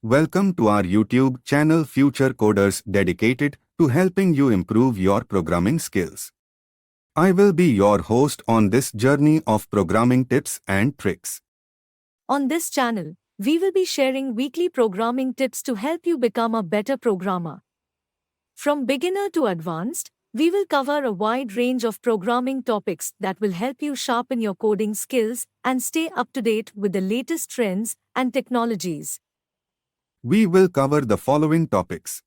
Welcome to our YouTube channel Future Coders, dedicated to helping you improve your programming skills. I will be your host on this journey of programming tips and tricks. On this channel, we will be sharing weekly programming tips to help you become a better programmer. From beginner to advanced, we will cover a wide range of programming topics that will help you sharpen your coding skills and stay up to date with the latest trends and technologies. We will cover the following topics: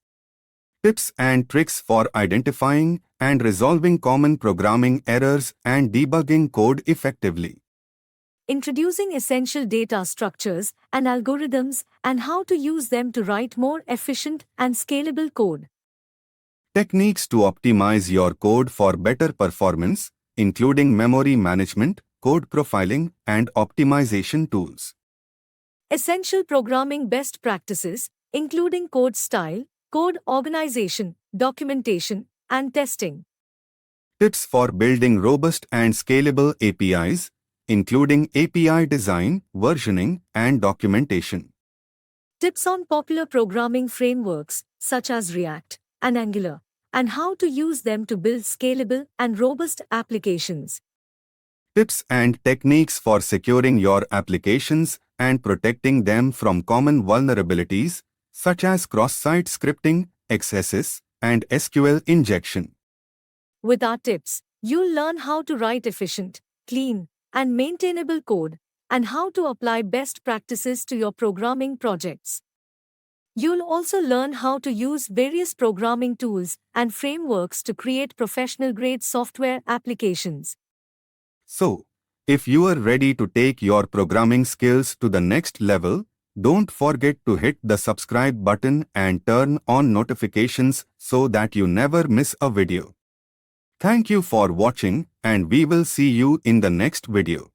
tips and tricks for identifying and resolving common programming errors and debugging code effectively. Introducing essential data structures and algorithms and how to use them to write more efficient and scalable code. Techniques to optimize your code for better performance, including memory management, code profiling, and optimization tools. Essential programming best practices, including code style, code organization, documentation, and testing. Tips for building robust and scalable APIs, including API design, versioning, and documentation. Tips on popular programming frameworks, such as React and Angular, and how to use them to build scalable and robust applications. Tips and techniques for securing your applications and protecting them from common vulnerabilities, such as cross-site scripting, XSS, and SQL injection. With our tips, you'll learn how to write efficient, clean, and maintainable code, and how to apply best practices to your programming projects. You'll also learn how to use various programming tools and frameworks to create professional-grade software applications. So, if you are ready to take your programming skills to the next level, don't forget to hit the subscribe button and turn on notifications so that you never miss a video. Thank you for watching, and we will see you in the next video.